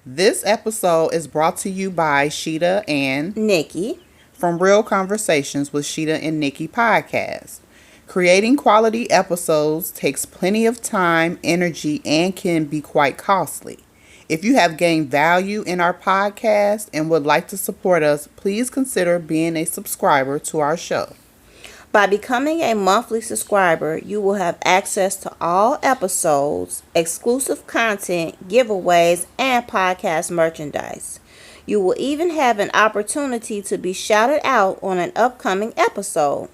This episode is brought to you by Sheeta and Nikki from Real Conversations with Sheeta and Nikki podcast. Creating quality episodes takes plenty of time, energy, and can be quite costly. If you have gained value in our podcast and would like to support us, please consider being a subscriber to our show. By becoming a monthly subscriber, you will have access to all episodes, exclusive content, giveaways, and podcast merchandise. You will even have an opportunity to be shouted out on an upcoming episode.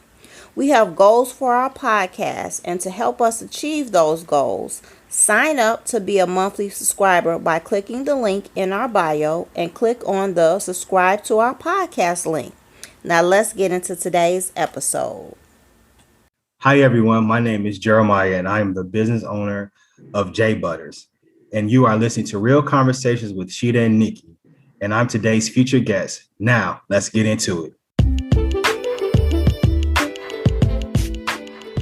We have goals for our podcast, and to help us achieve those goals, sign up to be a monthly subscriber by clicking the link in our bio and click on the subscribe to our podcast link. Now let's get into today's episode. Hi everyone, my name is Jeremiah and I am the business owner of Shea Butters. And you are listening to Real Conversations with Sheeta and Nikki. And I'm today's featured guest. Now let's get into it.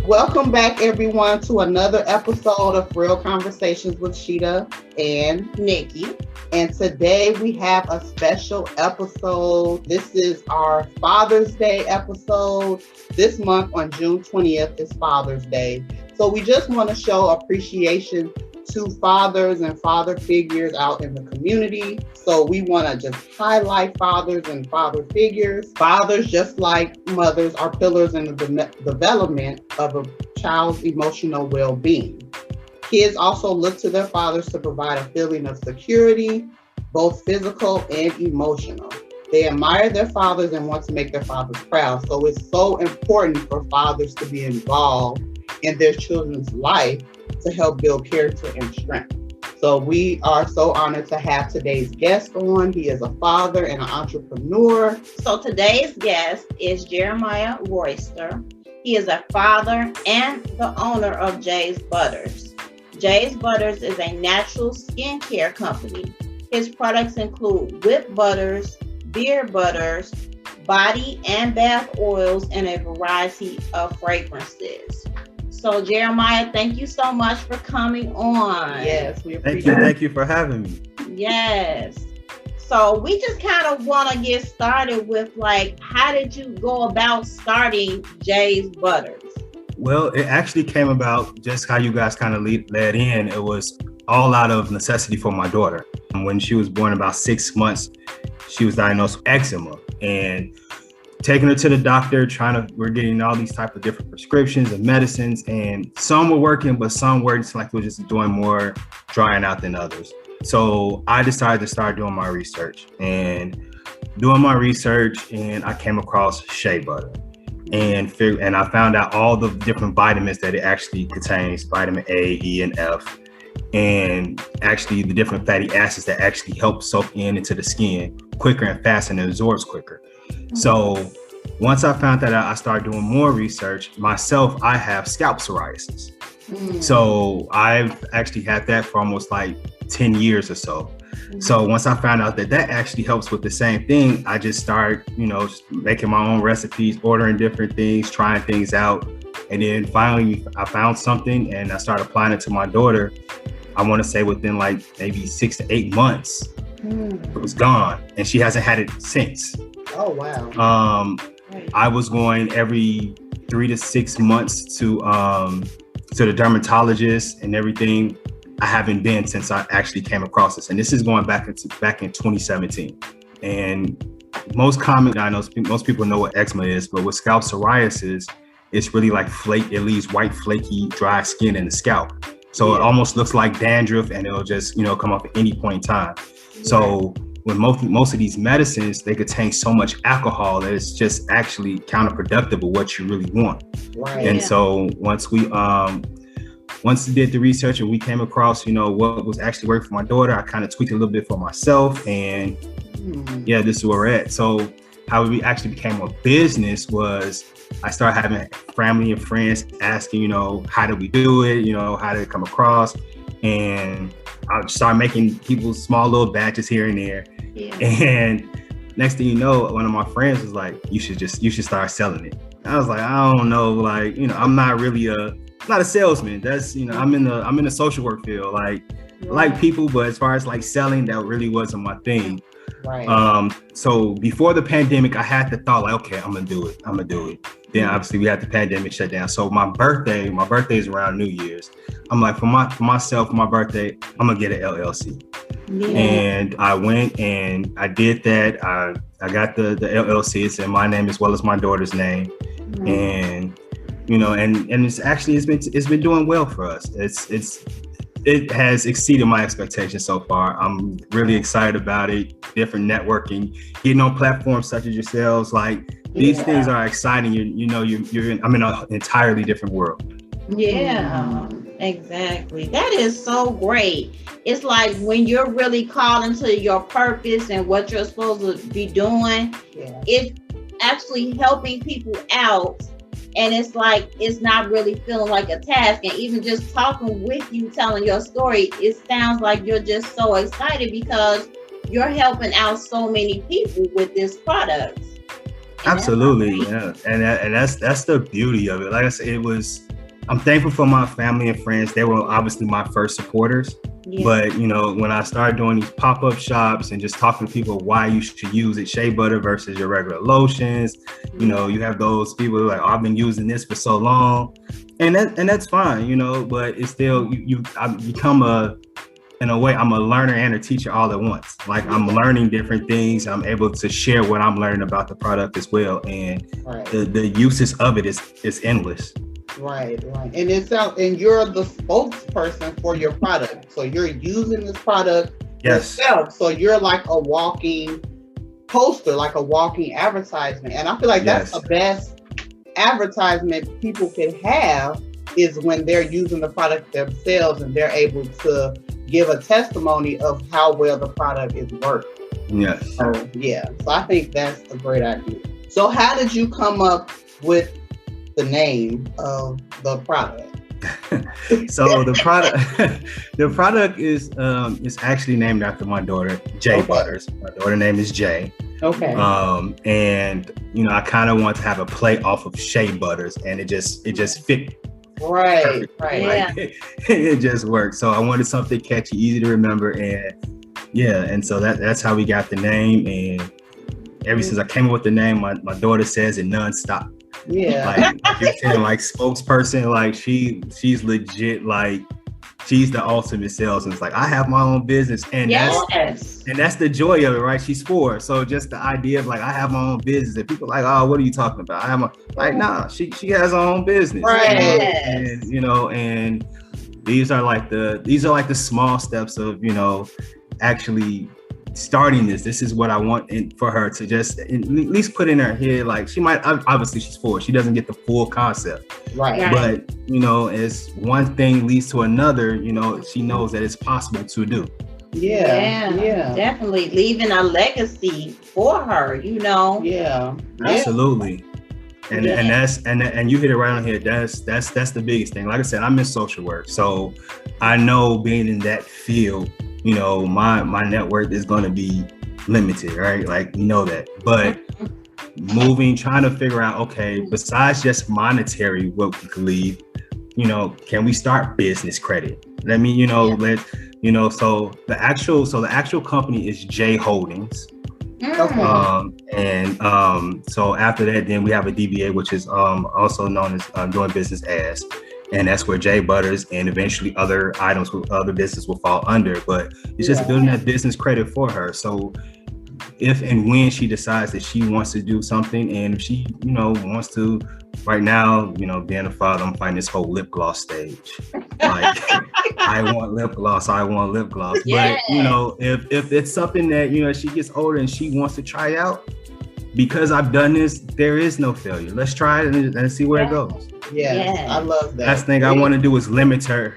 Welcome back, everyone, to another episode of Real Conversations with Sheeta and Nikki. And today we have a special episode. This is our Father's Day episode. This month on June 20th is Father's Day. So we just want to show appreciation to fathers and father figures out in the community. So we want to just highlight fathers and father figures. Fathers, just like mothers, are pillars in the development of a child's emotional well-being. Kids also look to their fathers to provide a feeling of security, both physical and emotional. They admire their fathers and want to make their fathers proud. So it's so important for fathers to be involved in their children's life to help build character and strength. So we are so honored to have today's guest on. He is a father and an entrepreneur. So today's guest is Jeremiah Royster. He is a father and the owner of Shea Butters. Shea Butters is a natural skincare company. His products include whipped butters, beard butters, body and bath oils, and a variety of fragrances. So Jeremiah, thank you so much for coming on. Yes, we appreciate it. Thank you for having me. Yes. So we just kind of want to get started with, like, how did you go about starting Shea Butters? Well, it actually came about just how you guys kind of led in. It was all out of necessity for my daughter. When she was born, about 6 months, she was diagnosed with eczema, and taking her to the doctor, we're getting all these type of different prescriptions and medicines, and some were working, but some weren't, like we were just doing more drying out than others. So I decided to start doing my research, and I came across Shea Butter, and I found out all the different vitamins that it actually contains: vitamin A, E, and F, and actually the different fatty acids that actually help soak into the skin quicker and faster and absorbs quicker. So once I found that out, I started doing more research. Myself, I have scalp psoriasis. So I've actually had that for almost like 10 years or so. So once I found out that actually helps with the same thing, I just started, just making my own recipes, ordering different things, trying things out. And then finally I found something and I started applying it to my daughter. I want to say within like maybe 6 to 8 months, it was gone, and she hasn't had it since. Oh, wow. I was going every 3 to 6 months to the dermatologist and everything. I haven't been since I actually came across this, and this is going back in 2017. And most common, I know most people know what eczema is, but with scalp psoriasis, it's really like it leaves white, flaky, dry skin in the scalp. So It almost looks like dandruff, and it'll just come up at any point in time. So when most of these medicines, they contain so much alcohol that it's just actually counterproductive of what you really want. Right. And so once we did the research and we came across, what was actually working for my daughter, I kind of tweaked it a little bit for myself, and this is where we're at. So how we actually became a business was I started having family and friends asking, how did we do it? How did it come across? And I started making people small little batches here and there. Yeah. And next thing you know, one of my friends was like, you should start selling it. I was like, I don't know, like, I'm not really not a salesman. That's, I'm in the social work field. Like, I like people, but as far as like selling, that really wasn't my thing. Right. So before the pandemic, I had the thought like, okay, I'm gonna do it. Then obviously we had the pandemic shut down. So my birthday is around New Year's. I'm like, for myself, for my birthday, I'm gonna get an LLC. Yeah. And I went and I did that. I got the LLC. It's in my name as well as my daughter's name. And and it's been doing well for us. It has exceeded my expectations so far. I'm really excited about it. Different networking, getting on platforms such as yourselves. Like these things are exciting. I'm in an entirely different world. Yeah, exactly. That is so great. It's like when you're really called into your purpose and what you're supposed to be doing, it's actually helping people out. And it's like, it's not really feeling like a task. And even just talking with you, telling your story, it sounds like you're just so excited because you're helping out so many people with this product. Absolutely. Yeah. And that's the beauty of it. Like I said, I'm thankful for my family and friends. They were obviously my first supporters. Yeah. But, when I started doing these pop-up shops and just talking to people why you should use it, Shea Butter versus your regular lotions, you have those people like, I've been using this for so long. And that's fine, but it's still, I become in a way, I'm a learner and a teacher all at once. Like I'm learning different things. I'm able to share what I'm learning about the product as well. And the uses of it is endless. Right. And and you're the spokesperson for your product. So you're using this product yourself. So you're like a walking poster, like a walking advertisement. And I feel like that's the best advertisement people can have is when they're using the product themselves and they're able to give a testimony of how well the product is working. Yes. So I think that's a great idea. So how did you come up with the name of the product? So the product is actually named after my daughter, Shea Butters. My daughter's name is Jay. Okay. And I kind of want to have a play off of Shea Butters, and it just fit. Right. Like, it just worked. So I wanted something catchy, easy to remember, and so that's how we got the name. And ever since I came up with the name, my daughter says it nonstop. Yeah. Like you're saying, like spokesperson, like she's legit, like she's the ultimate salesman. It's like I have my own business, and that's the joy of it, right? She's 4, so just the idea of like I have my own business, and people are like, oh, what are you talking about? Nah, she has her own business, right? And and these are like the small steps of actually starting this. This is what I want for her to just at least put in her head. Like she might, obviously she's 4, she doesn't get the full concept, right? But as one thing leads to another, she knows that it's possible to do. Yeah, definitely leaving a legacy for her. Yeah, absolutely. And and you hit it right on here. That's the biggest thing. Like I said, I'm in social work, so I know being in that field, my net worth is going to be limited, right? Like, that. But trying to figure out, okay, besides just monetary, what we could leave, can we start business credit? Let me, so the actual company is J Holdings. Okay. So after that, then we have a DBA, which is also known as doing business as. And that's where Shea Butters and eventually other items with other business will fall under. But it's just building that business credit for her. So if and when she decides that she wants to do something, and if she, wants to, right now, being a father, I'm finding this whole lip gloss stage. Like, I want lip gloss. But, if it's something that, she gets older and she wants to try out, because I've done this, there is no failure. Let's try it and see where it goes. Yeah, I love that. Last thing I want to do is limit her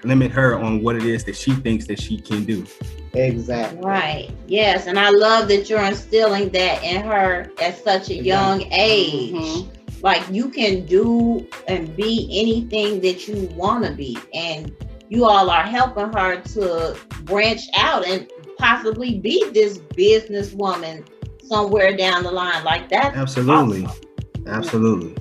on what it is that she thinks that she can do. Exactly. Right. Yes, and I love that you're instilling that in her at such a young age. Mm-hmm. Like you can do and be anything that you want to be, and you all are helping her to branch out and possibly be this businesswoman somewhere down the line. Like that. Absolutely. Awesome. Absolutely.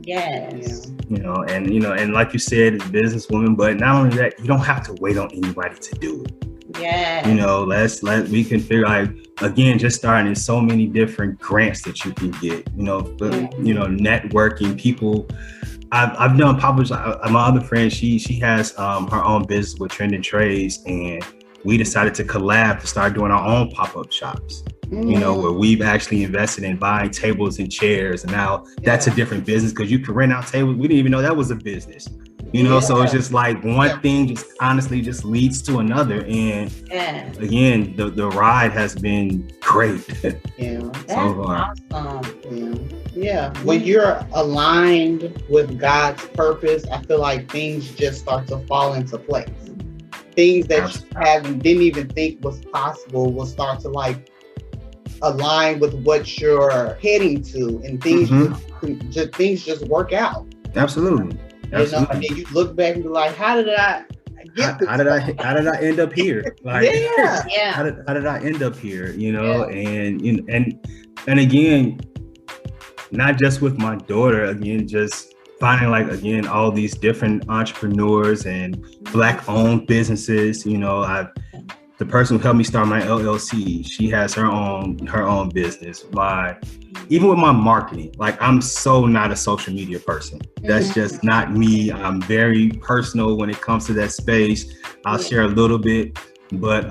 Yes. And like you said, it's businesswoman, but not only that, you don't have to wait on anybody to do it. Yes. We can figure out, again, just starting in so many different grants that you can get, networking people. I've done pop-ups. My other friend, she has her own business with Trending Trades, and we decided to collab to start doing our own pop-up shops. Where we've actually invested in buying tables and chairs, and now that's a different business because you can rent out tables. We didn't even know that was a business. So it's just like one thing just honestly just leads to another, and again, the ride has been great. That's so far. Awesome. Yeah. When you're aligned with God's purpose, I feel like things just start to fall into place. Things that you didn't even think was possible will start to like align with what you're heading to, and things just work out. Absolutely. And you look back and be like, how did I get this? How did I end up here? Like, How did I end up here? And again, not just with my daughter, again, just finding all these different entrepreneurs and Black-owned businesses. The person who helped me start my LLC, she has her own business. Even with my marketing, I'm so not a social media person. That's just not me. I'm very personal when it comes to that space. I'll share a little bit, but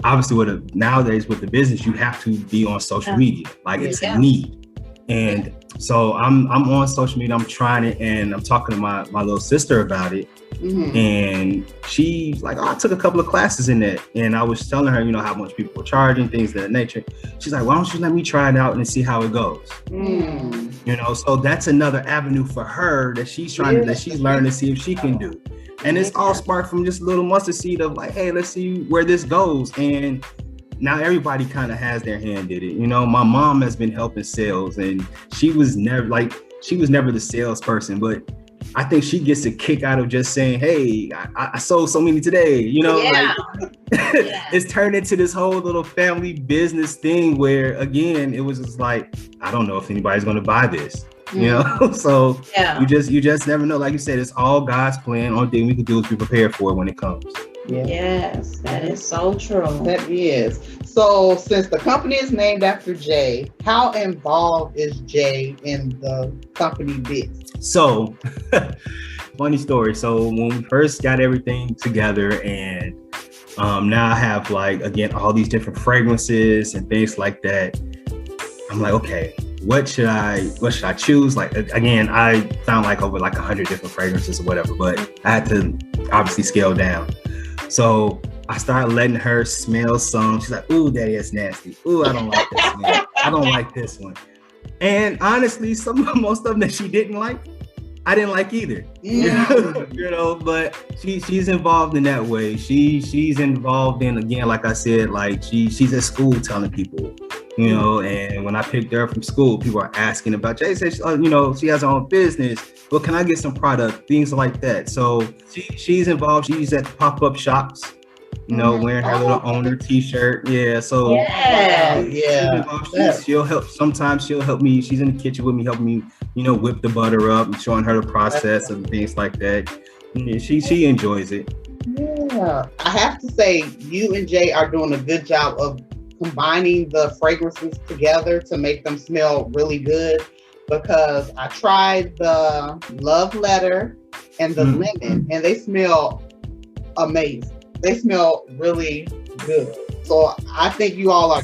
obviously nowadays with the business, you have to be on social media. It's a need. And so I'm on social media, I'm trying it, and I'm talking to my little sister about it. And she's like, I took a couple of classes in that. And I was telling her, how much people were charging, things of that nature. She's like, why don't you let me try it out and see how it goes? So that's another avenue for her that she's learning to see if she can do. And it's all sparked from just a little mustard seed of like, hey, let's see where this goes. And now everybody kind of has their hand in it. My mom has been helping sales, and she was never the salesperson, but I think she gets a kick out of just saying, hey, I sold so many today, It's turned into this whole little family business thing where, again, it was just like, I don't know if anybody's going to buy this, So you just never know. Like you said, it's all God's plan. Only thing we can do is be prepared for it when it comes. Yes, that is so true. That is. So since the company is named after Jay, how involved is Jay in the company biz? So, funny story. So when we first got everything together, and now I have all these different fragrances and things like that. I'm like, okay, what should I choose? Again, I found over 100 different fragrances or whatever, but I had to obviously scale down. So I started letting her smell some. She's like, ooh, daddy, that's nasty. Ooh, I don't like that smell. I don't like this one. And honestly, most of them that she didn't like, I didn't like either. But she's involved in that way. She's involved in, again, like I said, she's at school telling people, and when I picked her up from school, people are asking about Jay said, she has her own business. Well, can I get some product? Things like that. So she's involved. She's at the pop-up shops, wearing her little owner t-shirt. Yeah. So she'll help. Sometimes she'll help me. She's in the kitchen with me, helping me, whip the butter up and showing her the process and things like that. Yeah, she enjoys it. Yeah. I have to say, you and Jay are doing a good job of combining the fragrances together to make them smell really good. Because I tried the Love Letter and the Lemon, and they smell amazing. They smell really good. So I think you all are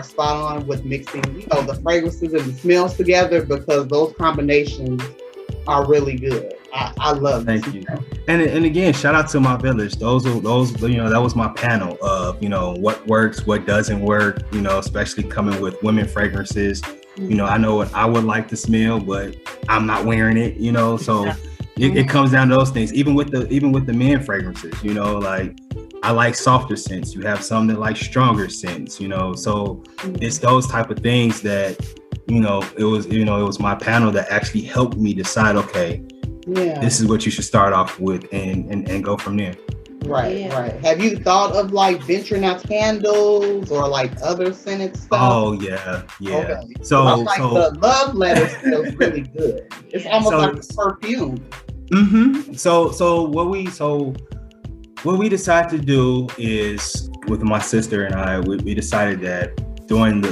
spot on with mixing, the fragrances and the smells together, because those combinations are really good. I love it. Thank you. And again, shout out to my village. That was my panel of, what works, what doesn't work, especially coming with women fragrances. I know what I would like to smell, but I'm not wearing it, so it comes down to those things. Even with the men fragrances, I like softer scents. You have some that like stronger scents, so it's those type of things that, it was my panel that actually helped me decide, okay, this is what you should start off with and go from there. Right, right. Have you thought of like venturing out candles or like other scented stuff? Oh yeah. Okay. So I'm like the love letter smells really good. It's almost like a perfume. What we decided to do is, with my sister and I, we decided that during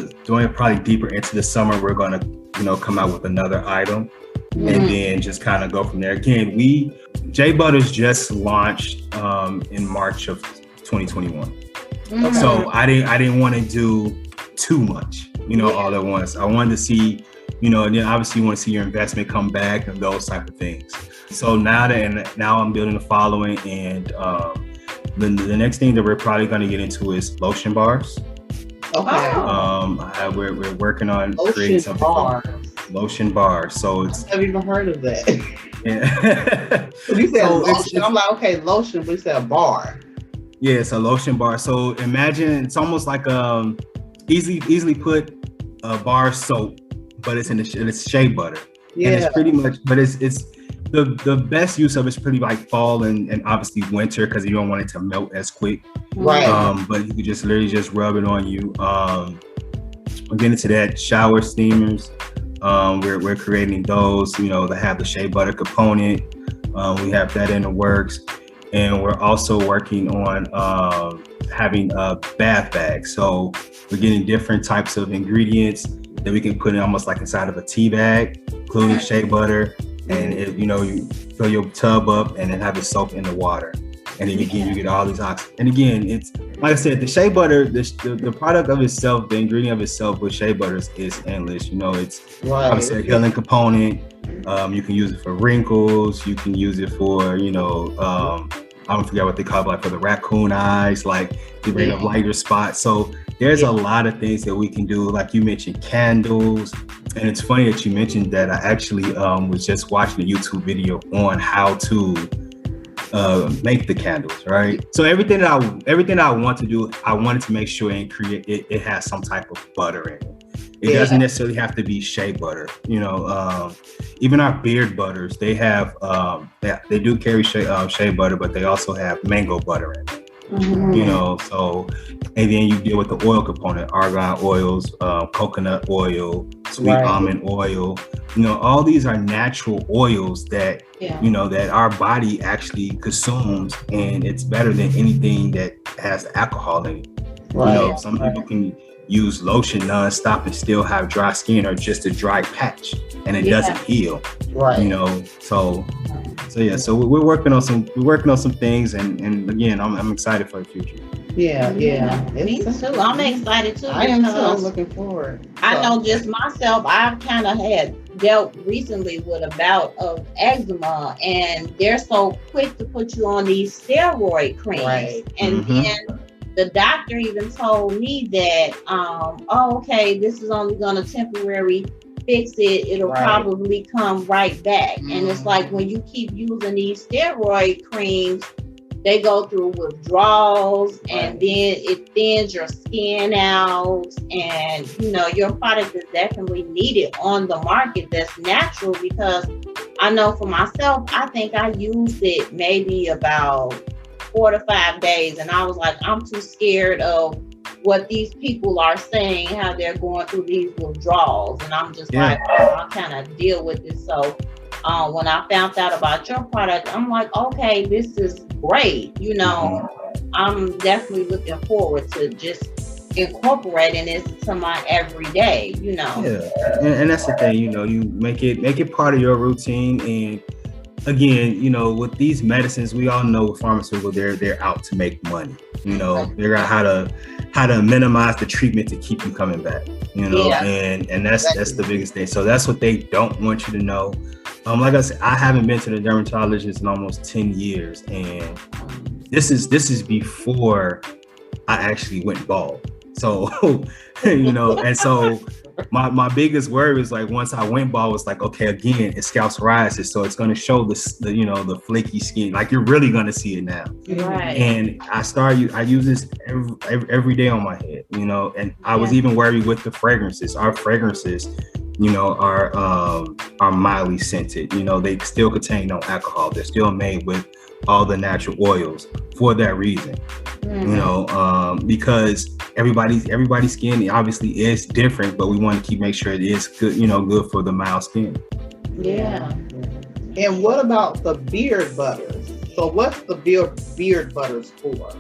probably deeper into the summer, we're gonna, come out with another item, and then just kind of go from there. Again, Shea Butters just launched in March of 2021. So I didn't want to do too much, all at once. I wanted to see, and then obviously you want to see your investment come back and those type of things. So now I'm building a following, and the next thing that we're probably going to get into is lotion bars. Okay. We're working on creating something called lotion bars. So it's, I've never even heard of that. Yeah. When you said lotion, I'm like, okay, lotion, but you said a bar. Yeah, it's a lotion bar. So imagine it's almost like easily put a bar soap, but it's shea butter. Yeah. And it's pretty much, but it's the best use of it's pretty like fall and obviously winter, because you don't want it to melt as quick. Right. But you could just literally just rub it on you. We're getting into that. Shower steamers. We're creating those, that have the shea butter component. We have that in the works. And we're also working on having a bath bag. So we're getting different types of ingredients that we can put in almost like inside of a tea bag, including shea butter. And you fill your tub up and then have the soap in the water. And then again, you get all these oxygen. And again, it's like I said, the shea butter, the product of itself, the ingredient of itself with shea butters is endless. It's obviously a healing component. You can use it for wrinkles. You can use it for, I don't forget what they call it, like for the raccoon eyes, like to bring up lighter spots. So there's a lot of things that we can do. Like you mentioned candles. And it's funny that you mentioned that. I actually was just watching a YouTube video on how to make the candles, right? So everything that I want to do, I wanted to make sure and create it has some type of butter in it. It doesn't necessarily have to be shea butter. Even our beard butters, they have they do carry shea butter, but they also have mango butter in it. So, and then you deal with the oil component, argan oils, coconut oil, sweet almond oil. All these are natural oils that that our body actually consumes, and it's better than anything that has alcohol in it. Some people can use lotion nonstop and still have dry skin or just a dry patch, and it doesn't heal. So we're working on some things, and again, I'm excited for the future. Me too. I'm excited too. I am too. I'm looking forward. I know just myself, I've kind of had dealt recently with a bout of eczema, and they're so quick to put you on these steroid creams. And then the doctor even told me that, okay, this is only going to temporarily fix it. It'll probably come right back. And it's like when you keep using these steroid creams, they go through withdrawals, and then it thins your skin out, and your product is definitely needed on the market that's natural, because I know for myself, I think I used it maybe about 4 to 5 days, and I was like, I'm too scared of what these people are saying, how they're going through these withdrawals, and I'm just like, I'll kind of deal with it. So when I found out about your product, I'm like, okay, this is great. I'm definitely looking forward to just incorporating this into my everyday, and that's the thing, you make it part of your routine. And again, with these medicines, we all know with pharmaceutical, they're out to make money. Figure out how to minimize the treatment to keep you coming back. And that's the biggest thing. So that's what they don't want you to know. Like I said, I haven't been to the dermatologist in almost 10 years, and this is before I actually went bald. So, and so my biggest worry was like, once I went bald, was like, okay, again, it's scalp psoriasis, so it's going to show the flaky skin, like you're really going to see it now. And I use this every day on my head, and I was even worried with the fragrances. Our fragrances, are are mildly scented. They still contain no alcohol. They're still made with all the natural oils for that reason. Because everybody's skin obviously is different, but we want to make sure it is good, good for the mild skin. Yeah. And what about the beard butters? So what's the beard butters for?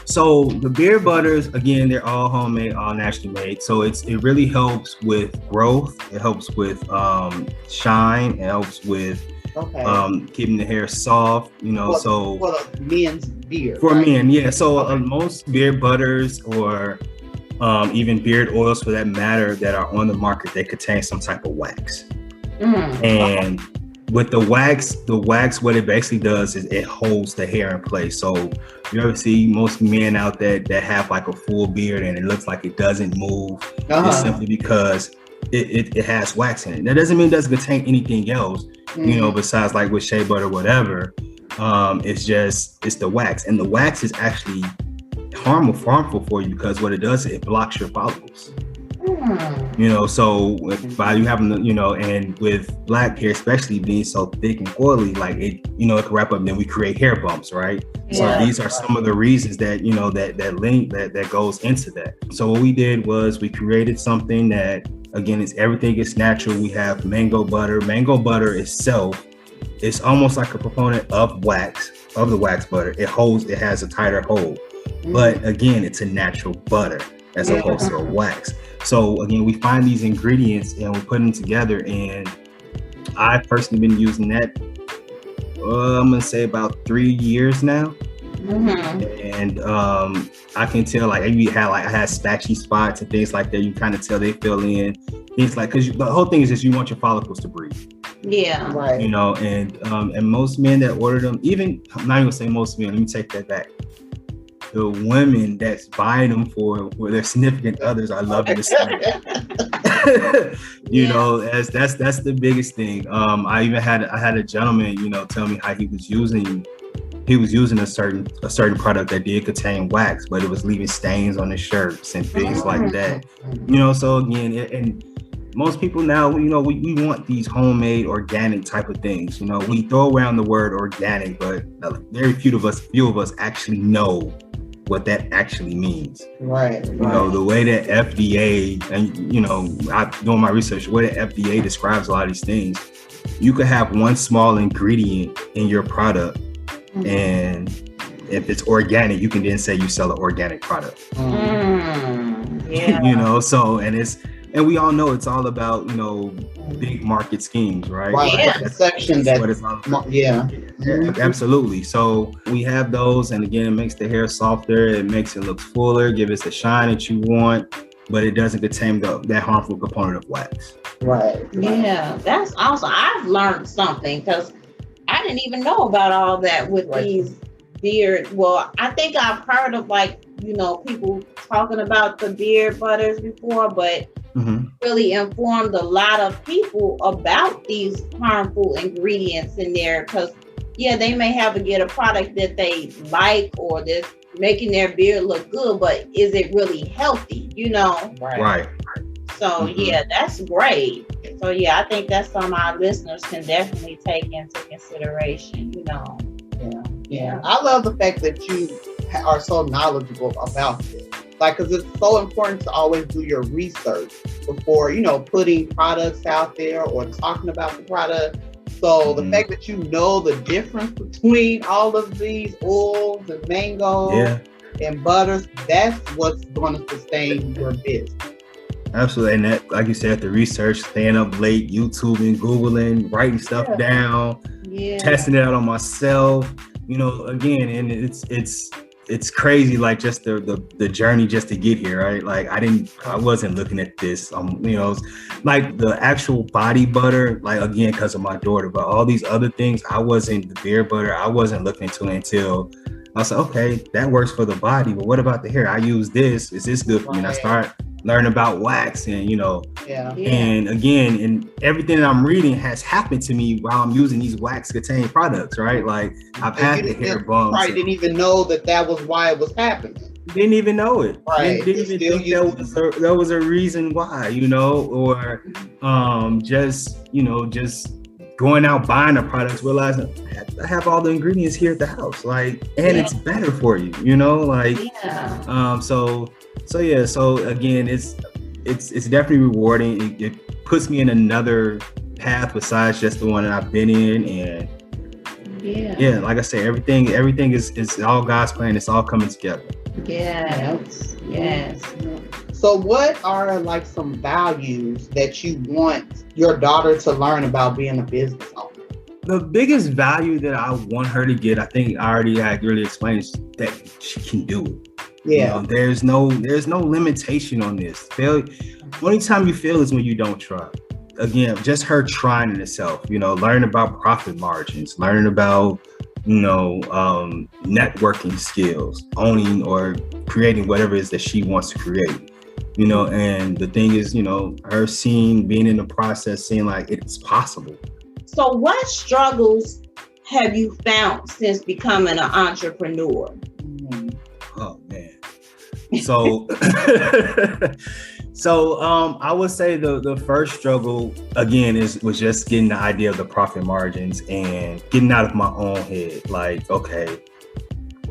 So the beard butters, again, they're all homemade, all naturally made. So it really helps with growth. It helps with shine. It helps with keeping the hair soft. For the men's beard. For men, yeah. So most beard butters or even beard oils, for that matter, that are on the market, they contain some type of wax. And with the wax, what it basically does is it holds the hair in place. So you ever see most men out there that have like a full beard and it looks like it doesn't move? It's simply because it has wax in it. That doesn't mean it doesn't contain anything else, besides like with shea butter, whatever. It's the wax, and the wax is actually harmful for you because what it does is it blocks your follicles. So by you having and with black hair, especially being so thick and oily, like it can wrap up, and then we create hair bumps, right? Yeah. So these are some of the reasons that that link that goes into that. So what we did was we created something that, again, everything is natural. We have mango butter. Mango butter itself is almost like a proponent of the wax butter. It has a tighter hold, but again, it's a natural butter as opposed to a wax. So again, we find these ingredients and we put them together, and I've personally been using that I'm gonna say about 3 years now. And I can tell, like, I had spatchy spots and things like that. You kind of tell they fill in things like, because the whole thing is just you want your follicles to breathe. Yeah, right. And most men that order them, even I'm not even gonna say most men, let me take that back. The women that's buying them for their significant others are loving the smell. That's the biggest thing. I had a gentleman, tell me how he was using a certain product that did contain wax, but it was leaving stains on his shirts and things like that. So again, and most people now, we want these homemade organic type of things. We throw around the word organic, but very few of us actually know what that actually means. Right. The way that FDA, and I doing my research, the way that FDA describes a lot of these things, you could have one small ingredient in your product, and if it's organic, you can then say you sell an organic product. Yeah. So and we all know it's all about big market schemes, right? Right. Yeah. That's what it's all about. Yeah. Absolutely. So we have those, and again, it makes the hair softer, it makes it look fuller, give us the shine that you want, but it doesn't contain that harmful component of wax. Right. Yeah, that's awesome. I've learned something because I didn't even know about all that with these beard. Well, I think I've heard of people talking about the beard butters before, but really informed a lot of people about these harmful ingredients in there, because they may have to get a product that they like or that's making their beard look good, but is it really healthy? Right. So that's great. So I think that's something our listeners can definitely take into consideration. Yeah. I love the fact that you are so knowledgeable about this. Like, because it's so important to always do your research before, putting products out there or talking about the product. So the fact that you know the difference between all of these oils and mango and butters, that's what's going to sustain your business. Absolutely. And that, like you said, the research, staying up late, YouTubing, Googling, writing stuff down, testing it out on myself, again, and it's crazy, like just the journey just to get here, right? Like I wasn't looking at this, like the actual body butter, like, again, because of my daughter, but all these other things, the beard butter, I wasn't looking into it until I was like, okay, that works for the body, but what about the hair? I use this. Is this good for me? And I start learn about wax and, and again, and everything that I'm reading has happened to me while I'm using these wax containing products, right? Like I've had the hair bumps. Probably didn't even know that was why it was happening. Didn't even know it. Right. Didn't even think that was a reason why, or just going out buying the products, realizing I have all the ingredients here at the house, like, and it's better for you, like, so again, it's definitely rewarding. It puts me in another path besides just the one that I've been in, and like I say, everything is all God's plan. It's all coming together. Yes. So what are like some values that you want your daughter to learn about being a business owner? The biggest value that I want her to get, I think I already had really explained, is that she can do it. Yeah. There's no limitation on this. Only time you fail is when you don't try. Again, just her trying in itself, learning about profit margins, learning about, networking skills, owning or creating whatever it is that she wants to create, and the thing is, her being in the process, seeing like it's possible. So what struggles have you found since becoming an entrepreneur? Oh man. So I would say the first struggle again was just getting the idea of the profit margins and getting out of my own head. Like, okay,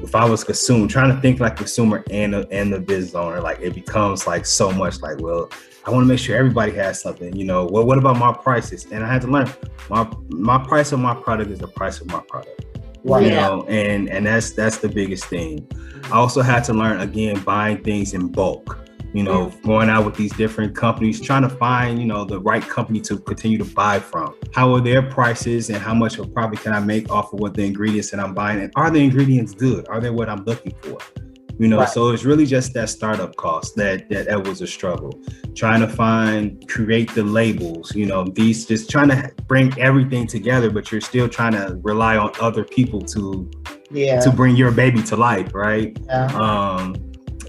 if I was trying to think like consumer and the business owner, like it becomes like so much like, well, I want to make sure everybody has something, well, what about my prices? And I had to learn my price of my product is the price of my product. Right. And that's the biggest thing. I also had to learn, again, buying things in bulk, going out with these different companies, trying to find, the right company to continue to buy from. How are their prices and how much of a profit can I make off of what the ingredients that I'm buying? And are the ingredients good? Are they what I'm looking for? Right. So it's really just that startup cost that was a struggle. Trying to create the labels, these, just trying to bring everything together, but you're still trying to rely on other people to bring your baby to life, right?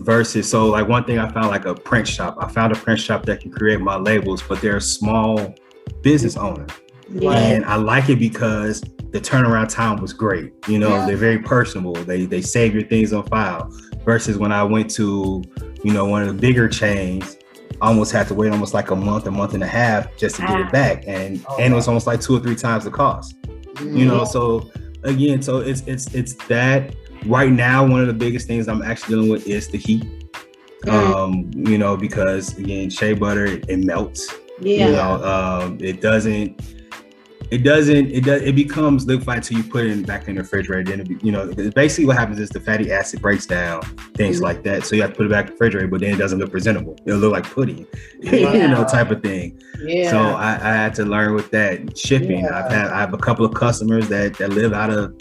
Versus, so like one thing I found, like a print shop. I found a print shop that can create my labels, but they're a small business owner. Right. And I like it because the turnaround time was great. They're very personable. They save your things on file. Versus when I went to, one of the bigger chains, I almost had to wait almost like a month and a half just to get it back. And it was almost like 2 or 3 times the cost. So again, so it's that. Right now, one of the biggest things I'm actually dealing with is the heat. Because again, shea butter, it melts. It becomes liquefied until you put it back in the refrigerator. And basically what happens is the fatty acid breaks down, things like that. So you have to put it back in the refrigerator, but then it doesn't look presentable. It'll look like pudding, type of thing. Yeah. So I had to learn with that shipping. I have a couple of customers that live out of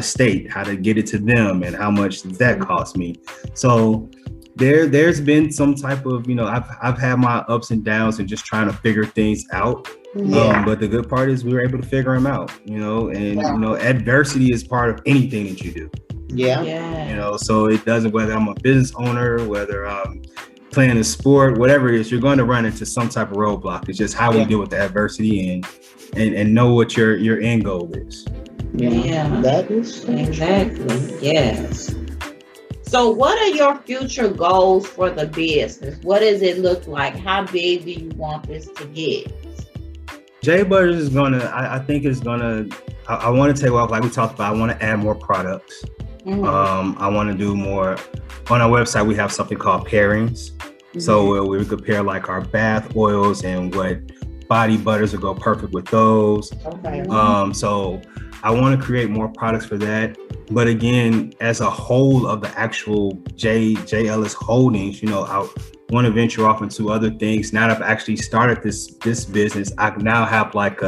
state, how to get it to them and how much does that cost me. So there's been some type of, I've had my ups and downs and just trying to figure things out. But the good part is we were able to figure them out, adversity is part of anything that you do. So it doesn't, whether I'm a business owner, whether I'm playing a sport, whatever it is, you're going to run into some type of roadblock. It's just how we deal with the adversity and know what your end goal is. That is exactly. Yes. So what are your future goals for the business? What does it look like? How big do you want this to get? Shea Butter is I think it's gonna, I want to take off, like we talked about, I want to add more products. I want to do more. On our website, we have something called pairings. So we compare like our bath oils and what body butters will go perfect with those. Okay. So I want to create more products for that. But again, as a whole of the actual J. Ellis Holdings, I want to venture off into other things. Now that I've actually started this business, I now have like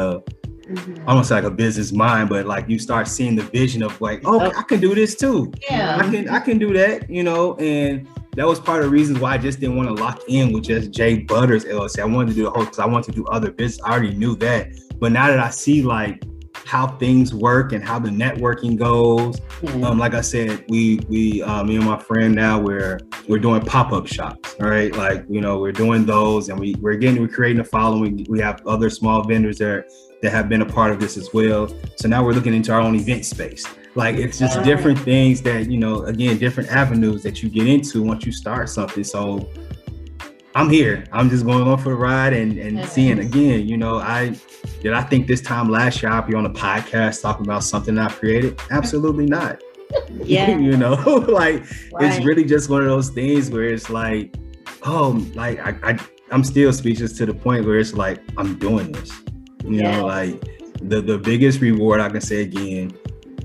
almost like a business mind, but like you start seeing the vision of like, I can do this too. Yeah, I can do that, and that was part of the reasons why I just didn't want to lock in with just Shea Butters LLC. I wanted to do the whole, because I wanted to do other business. I already knew that. But now that I see like how things work and how the networking goes. Like I said, we me and my friend now we're doing pop-up shops, all right? Like, you know, we're doing those, and we're creating a following. We have other small vendors that have been a part of this as well. So now we're looking into our own event space. Like, it's just different things that, you know, again, different avenues that you get into once you start something. So I'm here. I'm just going on for the ride and seeing again, you know, I think this time last year I'll be on a podcast talking about something I created. Absolutely not. Yeah. You know, like it's really just one of those things where it's like, oh, like I'm still speechless to the point where it's like, I'm doing this. You know, like the biggest reward I can say again,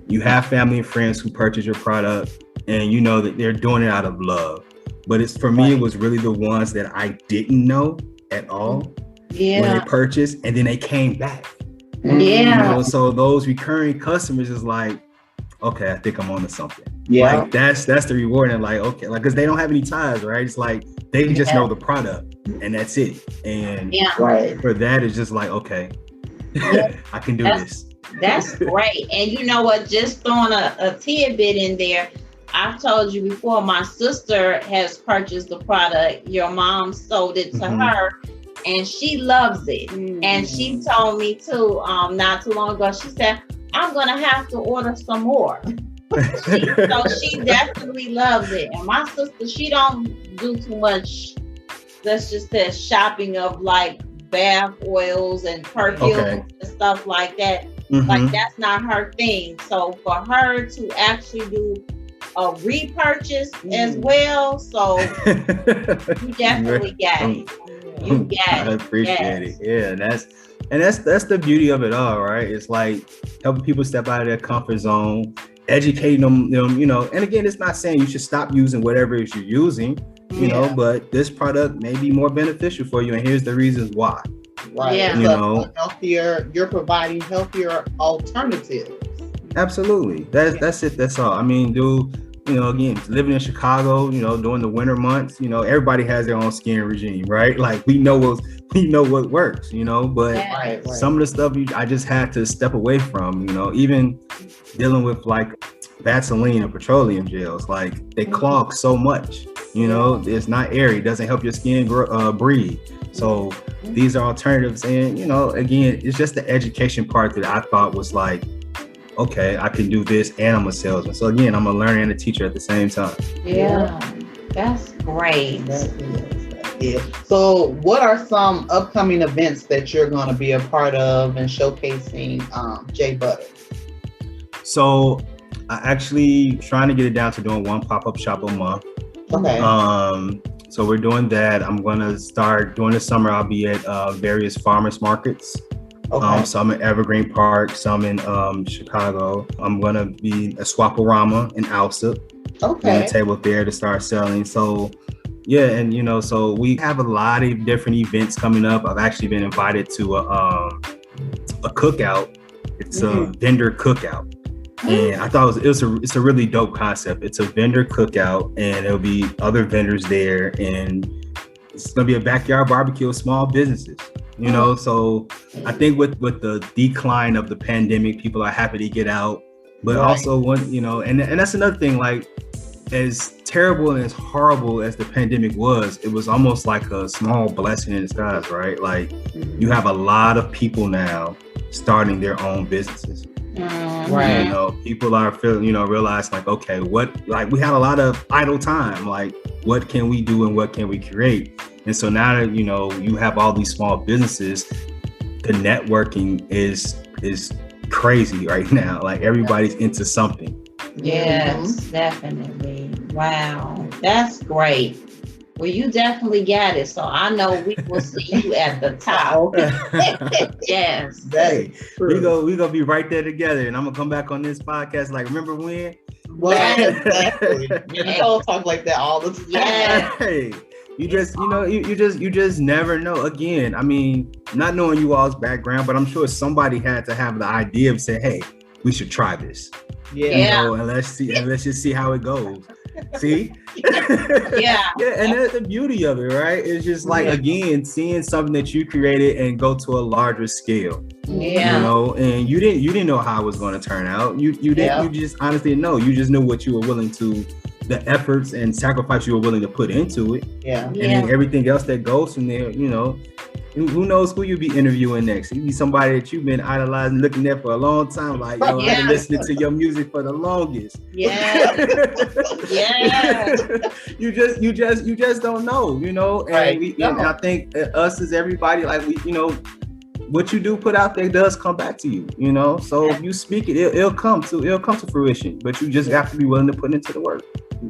you have family and friends who purchase your product and you know that they're doing it out of love. But it's for me, it was really the ones that I didn't know at all when they purchased, and then they came back. You know, so those recurring customers is like, okay, I think I'm onto something. Yeah, like that's the reward. And like, okay, like, because they don't have any ties, right? It's like they just know the product and that's it. And for that, it's just like, okay, I can do this. That's great. And you know what? Just throwing a tidbit in there. I've told you before, my sister has purchased the product. Your mom sold it to her, and she loves it. And she told me too, not too long ago, she said, I'm gonna have to order some more. So she definitely loves it. And my sister, she don't do too much, let's just say, shopping of like bath oils and perfumes and stuff like that. Like, that's not her thing. So for her to actually do a repurchase as well, so you definitely got it. You got it. I appreciate it. Yeah, and that's the beauty of it all, right? It's like helping people step out of their comfort zone, educating them, you know. And again, it's not saying you should stop using whatever it is you're using, you know, but this product may be more beneficial for you, and here's the reasons why. Right. Yeah. You know, you're providing healthier alternatives. Absolutely. That's it. That's all. I mean, you know, again, living in Chicago, you know, during the winter months, you know, everybody has their own skin regime, right? Like we know what works, you know, but some of the stuff I just had to step away from, you know, even dealing with like Vaseline and petroleum gels, like they clog so much, you know, it's not airy, it doesn't help your skin breathe. So these are alternatives. And, you know, again, it's just the education part that I thought was like, okay, I can do this and I'm a salesman. So again, I'm a learner and a teacher at the same time. Yeah, that's great. Yeah. So what are some upcoming events that you're going to be a part of and showcasing Shea Butter? So I actually trying to get it down to doing one pop-up shop a month. Okay. So we're doing that. I'm going to start during the summer. I'll be at various farmers markets. Okay. Some in Evergreen Park, some in Chicago. I'm going to be at Swaporama in Alsip. Okay. A table there to start selling. So yeah, and you know, so we have a lot of different events coming up. I've actually been invited to a cookout. It's a vendor cookout. And I thought it's a really dope concept. It's a vendor cookout, and there'll be other vendors there, and it's gonna be a backyard barbecue of small businesses. You know, so I think with the decline of the pandemic, people are happy to get out, but also you know, and that's another thing. Like, as terrible and as horrible as the pandemic was, it was almost like a small blessing in disguise, right? Like, you have a lot of people now starting their own businesses. Right. You know, people are feeling, you know, realize like, okay, we had a lot of idle time. Like, what can we do and what can we create? And so now that, you know, you have all these small businesses, the networking is crazy right now. Like, everybody's into something. Yes, definitely. Wow. That's great. Well, you definitely got it. So I know we will see you at the top. Yes. Hey, we gonna be right there together, and I'm gonna come back on this podcast. Like, remember when? Well, exactly. You don't talk like that all the time. Hey, you just, you know, you just never know. Again, I mean, not knowing you all's background, but I'm sure somebody had to have the idea of saying, hey, we should try this. Yeah. You know, and let's just see how it goes. See? Yeah. Yeah, and that's the beauty of it, right? It's just like, again, seeing something that you created and go to a larger scale. Yeah. You know, and you didn't know how it was going to turn out. You didn't. You just honestly didn't know. You just knew what you were willing to, the efforts and sacrifice you were willing to put into it. Yeah. And then everything else that goes from there, you know, who knows who you'll be interviewing next? You'll be somebody that you've been idolizing, looking at for a long time. Like, yo, I've been listening to your music for the longest. Yeah. Yeah. You just don't know, you know. And and I think us as everybody, like you know, what you do put out there does come back to you, you know. So if you speak it, it'll come to fruition. But you just have to be willing to put into the work.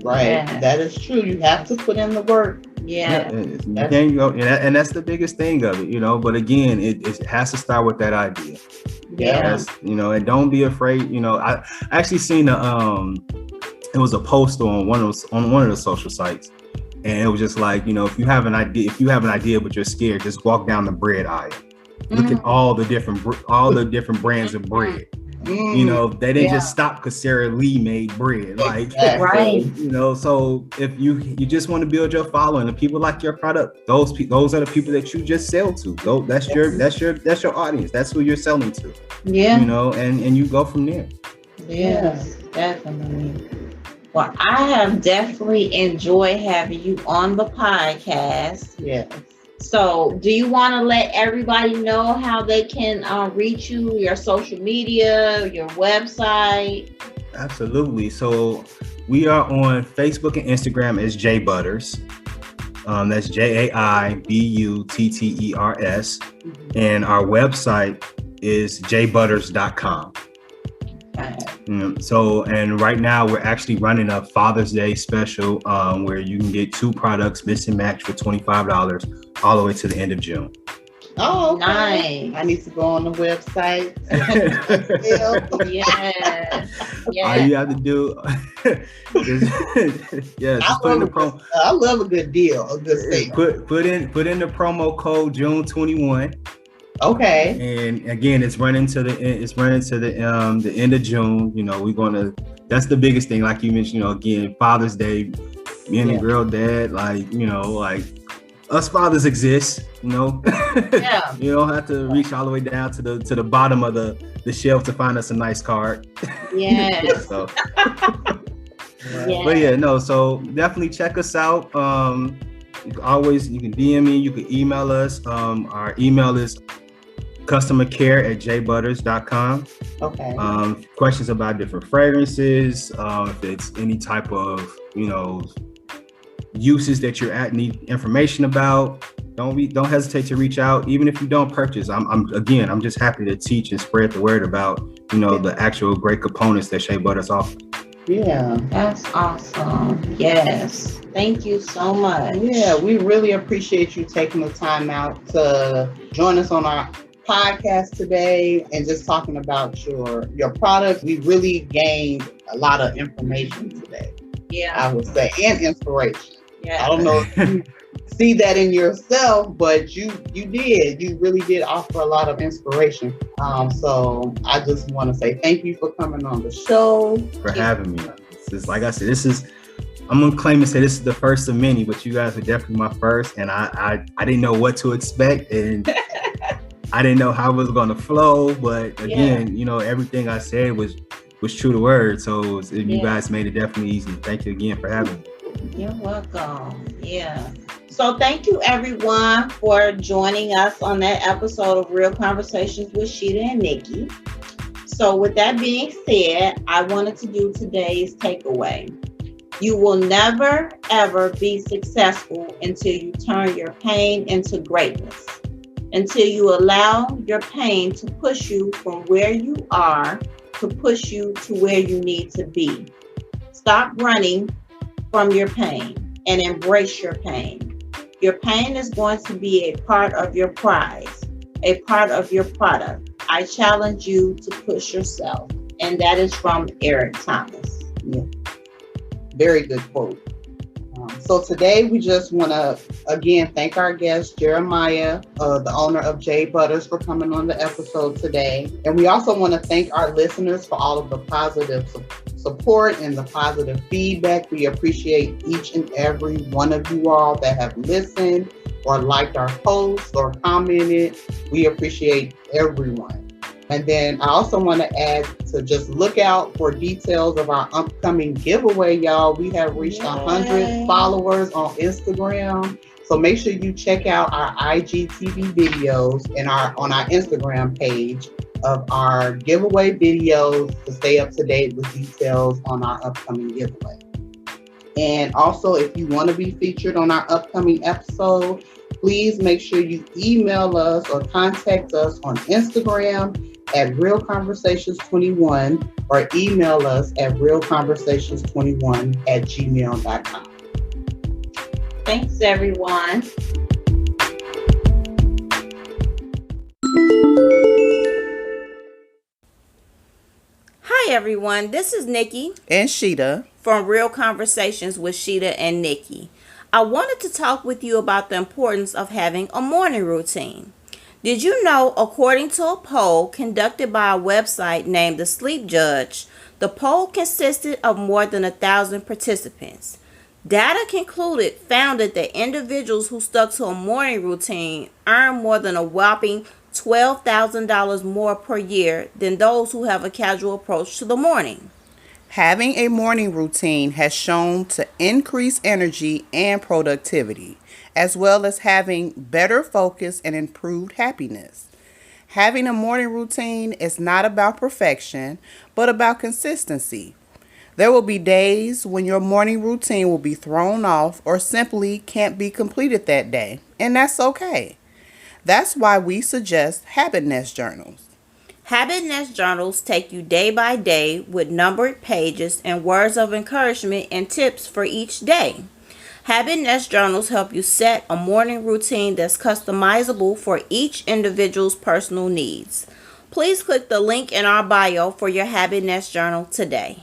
Right. Yeah. That is true. You have to put in the work. Yeah. You can't go, and that's the biggest thing of it, you know. But again, it has to start with that idea. Yeah. You know, and don't be afraid. You know, I actually seen it was a post on one of the social sites, and it was just like, you know, if you have an idea but you're scared, just walk down the bread aisle. Look at all the different brands of bread. You know, they didn't just stop because Sarah Lee made bread. Like, right. You know, so if you just want to build your following and people like your product, those are the people that you just sell to. That's your audience. That's who you're selling to. Yeah. You know, and you go from there. Yes, definitely. Well, I have definitely enjoyed having you on the podcast. Yes. So do you want to let everybody know how they can reach you, your social media, your website? Absolutely. So we are on Facebook and Instagram as Shea Butters. That's JAIBUTTERS. And our website is jbutters.com. So, and right now we're actually running a Father's Day special where you can get 2 products mix and match for $25 all the way to the end of June. Oh, okay. Nice. I need to go on the website. Yeah. All you have to do is just put in the promo. I love a good deal, a good sale. Put in the promo code June 21. Okay. And again, it's running to the end of June. You know, that's the biggest thing. Like you mentioned, you know, again, Father's Day, being a girl dad, like, you know, like us fathers exist, you know. Yeah. You don't have to reach all the way down to the bottom of the shelf to find us a nice card. Yeah. So. But yeah, no, so definitely check us out. You can DM me, you can email us. Our email is customercare@jbutters.com. Okay. Questions about different fragrances, if it's any type of, you know, uses that you're need information about, don't hesitate to reach out. Even if you don't purchase, I'm just happy to teach and spread the word about, you know, the actual great components that Shea Butters offer. Yeah, that's awesome. Yes, thank you so much. Yeah, we really appreciate you taking the time out to join us on our podcast today and just talking about your product. We really gained a lot of information today. Yeah, I would say, and inspiration. Yeah, I don't know if you see that in yourself, but you really did offer a lot of inspiration. So I just want to say thank you for coming on the show. For having me. Like I said, I'm gonna claim and say this is the first of many, but you guys are definitely my first, and I didn't know what to expect, and I didn't know how it was gonna flow, but again, you know, everything I said was true to word. So you guys made it definitely easy. Thank you again for having me. You're welcome. Yeah. So thank you everyone for joining us on that episode of Real Conversations with Sheeta and Nikki. So with that being said, I wanted to do today's takeaway. You will never, ever be successful until you turn your pain into greatness. Until you allow your pain to push you from where you are to push you to where you need to be. Stop running from your pain and embrace your pain. Your pain is going to be a part of your prize, a part of your product. I challenge you to push yourself. And that is from Eric Thomas. Yeah. Very good quote. So today we just want to, again, thank our guest, Jeremiah, the owner of Shea Butters, for coming on the episode today. And we also want to thank our listeners for all of the positive support and the positive feedback. We appreciate each and every one of you all that have listened or liked our posts or commented. We appreciate everyone. And then I also want to add to just look out for details of our upcoming giveaway, y'all. We have reached 100 followers on Instagram. So make sure you check out our IGTV videos and on our Instagram page of our giveaway videos to stay up to date with details on our upcoming giveaway. And also, if you want to be featured on our upcoming episode, please make sure you email us or contact us on Instagram at realconversations21 or email us at realconversations21@gmail.com. Thanks, everyone. Hi, everyone. This is Nikki And Sheeta from Real Conversations with Sheeta and Nikki. I wanted to talk with you about the importance of having a morning routine. Did you know, according to a poll conducted by a website named The Sleep Judge, the poll consisted of more than 1,000 participants. Data found that individuals who stuck to a morning routine earn more than a whopping $12,000 more per year than those who have a casual approach to the morning. Having a morning routine has shown to increase energy and productivity, as well as having better focus and improved happiness. Having a morning routine is not about perfection, but about consistency. There will be days when your morning routine will be thrown off or simply can't be completed that day, and that's okay. That's why we suggest habit nest journals. Habit nest journals take you day by day with numbered pages and words of encouragement and tips for each day. Habit nest journals help you set a morning routine that's customizable for each individual's personal needs. Please click the link in our bio for your habit nest journal today.